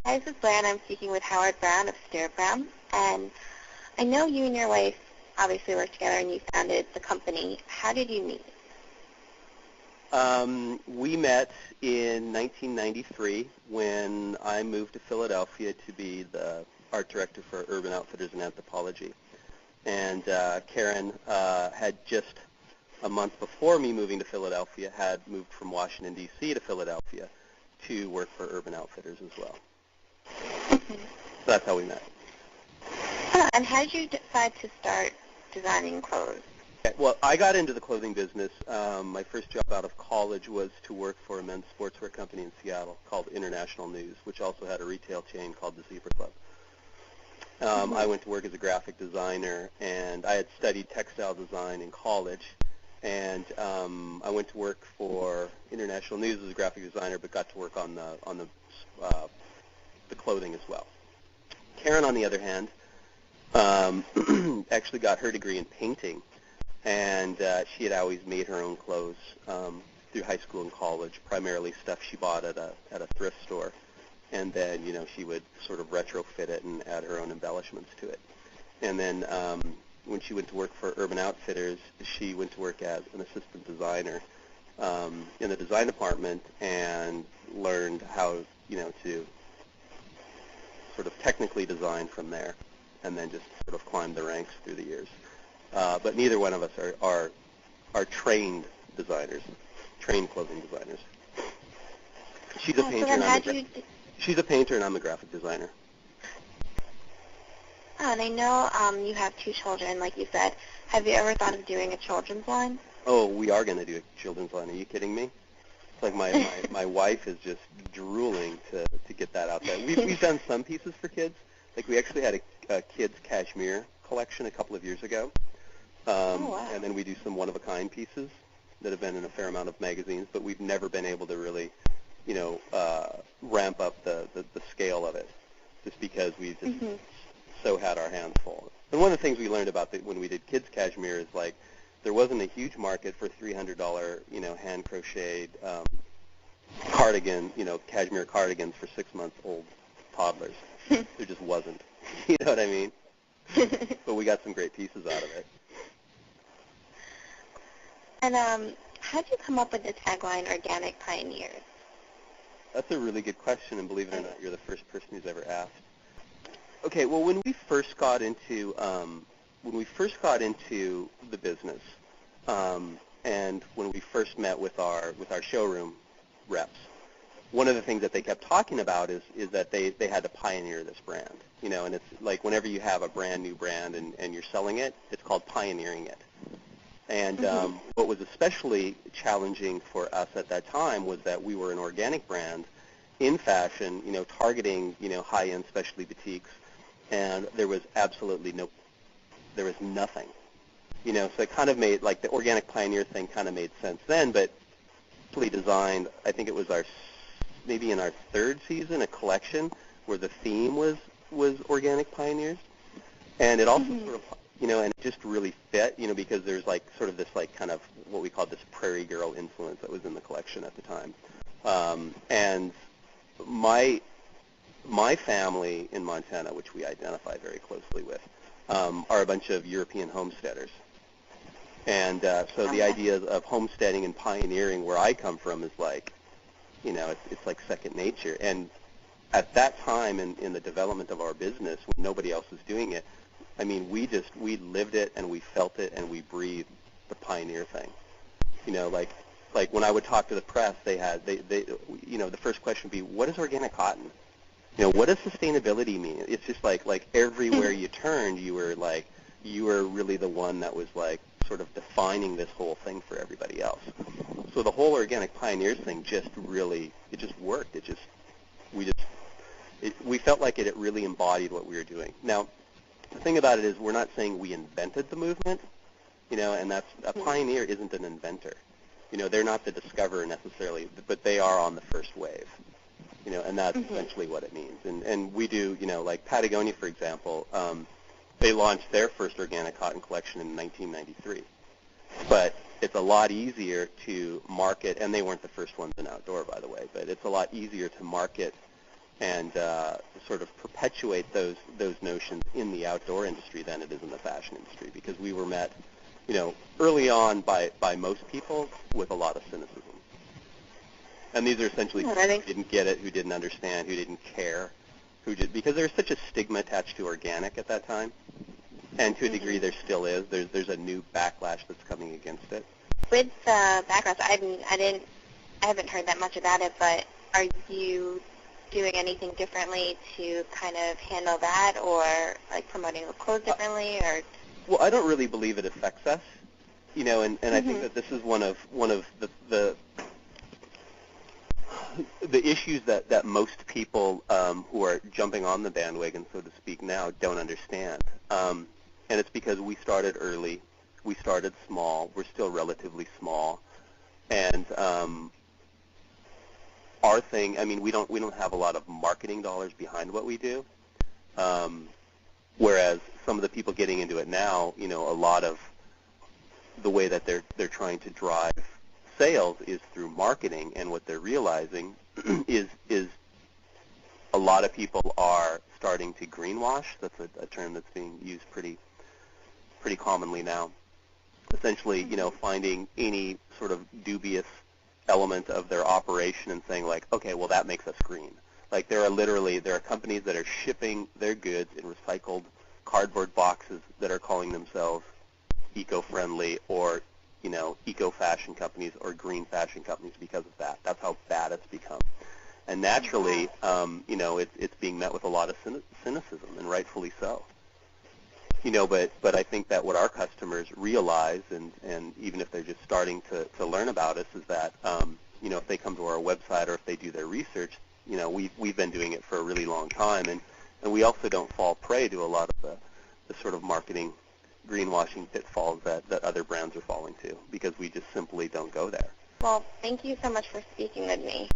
Hi, this is Blair, and I'm speaking with Howard Brown of Stewart, and I know you and your wife obviously work together, and you founded the company. How did you meet? We met in 1993 when I moved to Philadelphia to be the art director for Urban Outfitters and Anthropology. And Karen had just a month before me moving to Philadelphia had moved from Washington, D.C. to Philadelphia to work for Urban Outfitters as well. So that's how we met. And how did you decide to start designing clothes? Well, I got into the clothing business. My first job out of college was to work for a men's sportswear company in Seattle called International News, which also had a retail chain called the Zebra Club. I went to work as a graphic designer, and I had studied textile design in college. And I went to work for International News as a graphic designer, but got to work on the clothing as well. Karen, on the other hand, actually got her degree in painting, and she had always made her own clothes through high school and college, primarily stuff she bought at a thrift store, and then she would sort of retrofit it and add her own embellishments to it. And then when she went to work for Urban Outfitters, she went to work as an assistant designer in the design department and learned how to sort of technically design from there, and then just sort of climbed the ranks through the years. But neither one of us are trained designers, trained clothing designers. She's a painter. She's a painter, and I'm a graphic designer. Oh, and I know you have two children, like you said. Have you ever thought of doing a children's line? Oh, we are going to do a children's line. Are you kidding me? It's like my wife is just drooling to get that out there. We've done some pieces for kids. Like we actually had a kids cashmere collection a couple of years ago. Wow. And then we do some one-of-a-kind pieces that have been in a fair amount of magazines, but we've never been able to really, ramp up the scale of it, just because we just so had our hands full. And one of the things we learned about when we did kids cashmere is like there wasn't a huge market for $300, hand crocheted cardigan, cashmere cardigans for 6-month-old toddlers. There just wasn't. You know what I mean? But we got some great pieces out of it. And how did you come up with the tagline, Organic Pioneers? That's a really good question, and believe it or not, you're the first person who's ever asked. Okay, well, when we first got into the business, and when we first met with our showroom reps, one of the things that they kept talking about is that they had to pioneer this brand, and it's like whenever you have a brand new brand and you're selling it, it's called pioneering it. And what was especially challenging for us at that time was that we were an organic brand in fashion, targeting, high-end specialty boutiques, and there was nothing. So it kind of made, like the organic pioneer thing kind of made sense then, but really designed, I think it was maybe in our third season, a collection where the theme was organic pioneers. And it also sort of, and it just really fit, because there's like sort of this like kind of what we call this prairie girl influence that was in the collection at the time. And my family in Montana, which we identify very closely with, are a bunch of European homesteaders. And so the idea of homesteading and pioneering where I come from is like, it's like second nature. And at that time in the development of our business, when nobody else was doing it, I mean, we lived it and we felt it and we breathed the pioneer thing. Like when I would talk to the press, the first question would be, what is organic cotton? What does sustainability mean? It's just like everywhere you turned, you were really the one that was like sort of defining this whole thing for everybody else. So the whole organic pioneers thing just worked. We felt like it really embodied what we were doing. Now, the thing about it is we're not saying we invented the movement, and that's a pioneer isn't an inventor. They're not the discoverer necessarily, but they are on the first wave, and that's essentially what it means. And we do, like Patagonia, for example, they launched their first organic cotton collection in 1993. But it's a lot easier to market, and they weren't the first ones in outdoor, by the way, but it's a lot easier to market and sort of perpetuate those notions in the outdoor industry than it is in the fashion industry, because we were met, early on by most people with a lot of cynicism. And these are essentially people who didn't get it, who didn't understand, who didn't care, because there's such a stigma attached to organic at that time, and to a degree there still is. There's a new backlash that's coming against it. With the backlash, I haven't heard that much about it, but are you doing anything differently to kind of handle that, or like promoting the clothes differently, or? Well, I don't really believe it affects us, and I think that this is one of the issues that most people who are jumping on the bandwagon, so to speak, now don't understand. And it's because we started early, we started small, we're still relatively small, and our thing, we don't have a lot of marketing dollars behind what we do, whereas some of the people getting into it now, a lot of the way that they're trying to drive sales is through marketing, and what they're realizing is a lot of people are starting to greenwash. That's a term that's being used pretty commonly now. Essentially, finding any sort of dubious element of their operation and saying like, okay, well that makes us green. Like there are companies that are shipping their goods in recycled cardboard boxes that are calling themselves eco-friendly, or eco-fashion companies or green fashion companies because of that. That's how bad it's become. And naturally, it's being met with a lot of cynicism, and rightfully so. But I think that what our customers realize, and even if they're just starting to learn about us, is that, if they come to our website or if they do their research, we've been doing it for a really long time, and we also don't fall prey to a lot of the sort of marketing greenwashing pitfalls that other brands are falling to, because we just simply don't go there. Well, thank you so much for speaking with me.